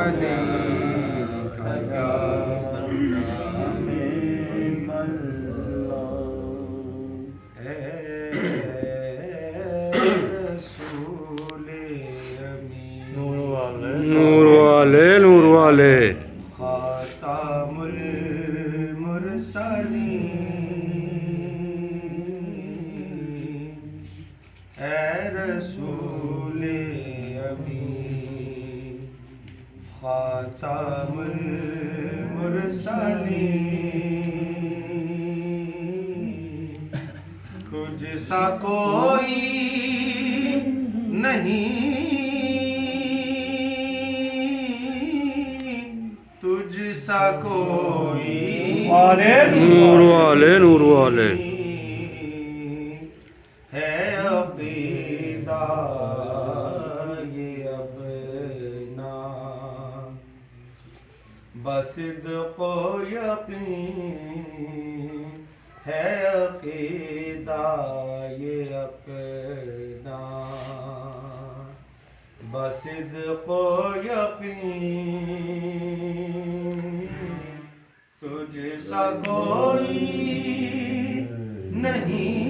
عليك يا رسول امین نور والے نور والے خاتم المرسلین اے رسول امین خاتم المرسلین تجھ سا کوئی نہیں تجھ سا کوئی نور والے نور والے ہے عقیدہ یہ اپنا بصدق و یقین ہے عقیدہ یہ اپنا بصدق و یقین تجھ سا کوئی نہیں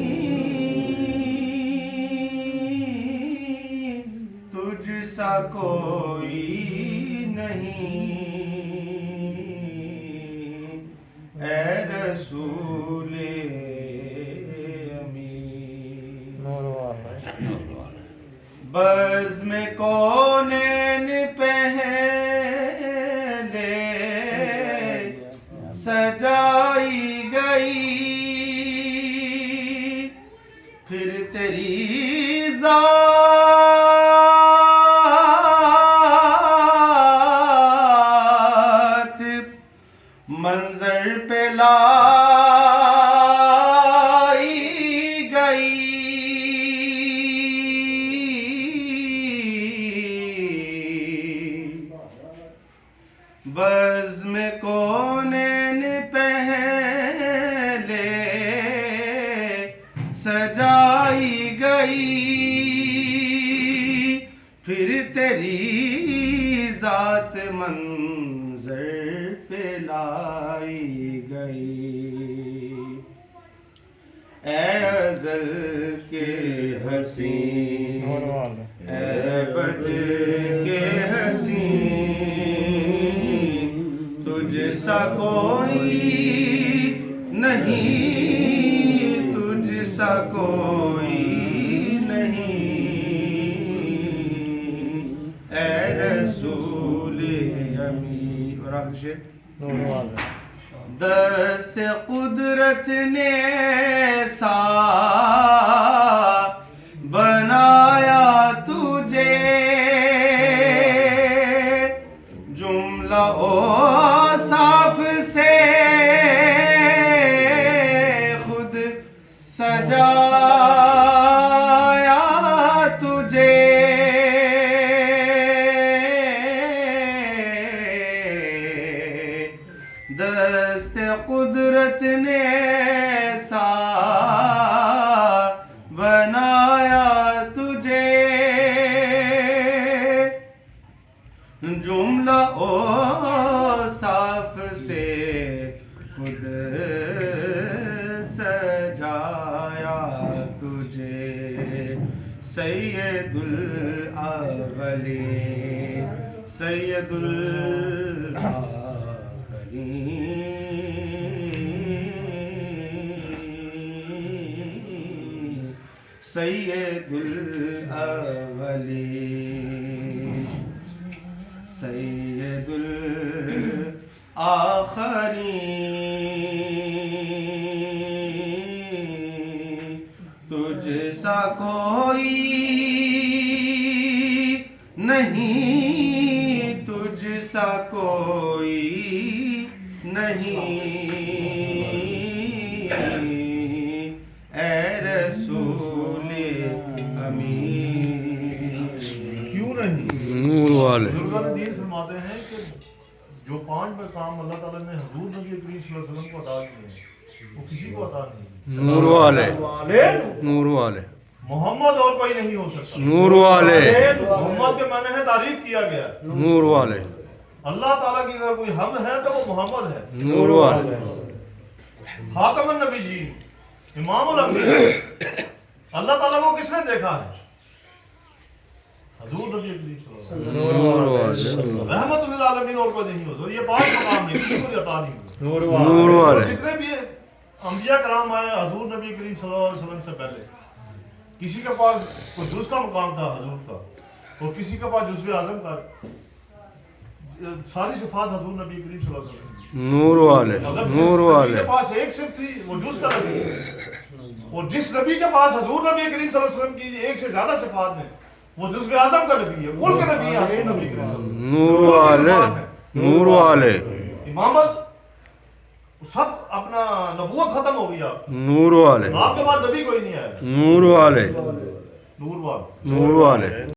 تجھ سا کوئی نہیں اے رسول امین بزم کونین پہلے سجائی گئی پھر تیری ذات منظر پہ لائی گئی بزم کونین پہلے سجائی گئی پھر تیری ذات منظر پہ لائی گئی اے ازل کے حسین اے ابد کے حسین تجھ سا کوئی نہیں تجھ سا کوئی نہیں اے رسول امین اور آگے شعر دست قدرت نے سا بنایا تجھے جملہ اوصاف سے خود سجایا تجھے دست قدرت نے سا بنایا تجھے جملہ اوصاف سے خود سجایا تجھے سید الاولین سید الاخرین سید الاولین سید الاخرین تجھ سا کوئی نہیں تجھ سا کوئی نہیں اے رسول امین کیوں نہیں؟ نور والے بزرگان دین فرماتے ہیں کہ جو 5 مقام اللہ تعالیٰ نے حضور نبی کریم صلی اللہ علیہ وسلم کو عطا کیے ہیں وہ کسی کو عطا نہیں نور والے نور والے محمد اور کوئی نہیں ہو سکتا نور والے محمد کے معنی ہے تعریف کیا گیا نور والے اللہ تعالیٰ کی اگر کوئی حمد ہے تو وہ محمد ہے نور والے خاتم النبی جی امام الانبیاء اللہ تعالیٰ کو کس نے دیکھا ہے حضور نبی کریم صلی اللہ علیہ وسلم نور والے رحمت للعالمین اور کوئی نہیں ہو سکتا یہ 5 مقام ہیں کسی کو بھی عطا نہیں ہوئے نور اور والے جتنے بھی انبیاء کرام آئے حضور نبی کریم صلی اللہ علیہ وسلم سے پہلے کسی کے پاس کوئی جز کا مقام تھا حضور کا اور کسی کے پاس جزو اعظم کا ساری صفات حضور نبی کریم صلی اللہ علیہ وسلم نور والے اگر جس نور نبی والے کے پاس ایک صرف تھی وہ جز کا نبی ہے اور جس نبی کے پاس حضور نبی کریم صلی اللہ علیہ وسلم کی ایک سے زیادہ صفات ہیں وہ جزو اعظم کا نبی ہے کل کا نبی ہے حضور نبی کریم صلی اللہ علیہ وسلم نور والے نور والے امامت سب اپنا نبوت ختم ہو گئی آپ نور والے آپ کے بعد نبی کوئی نہیں آیا نور والے نور والے نور والے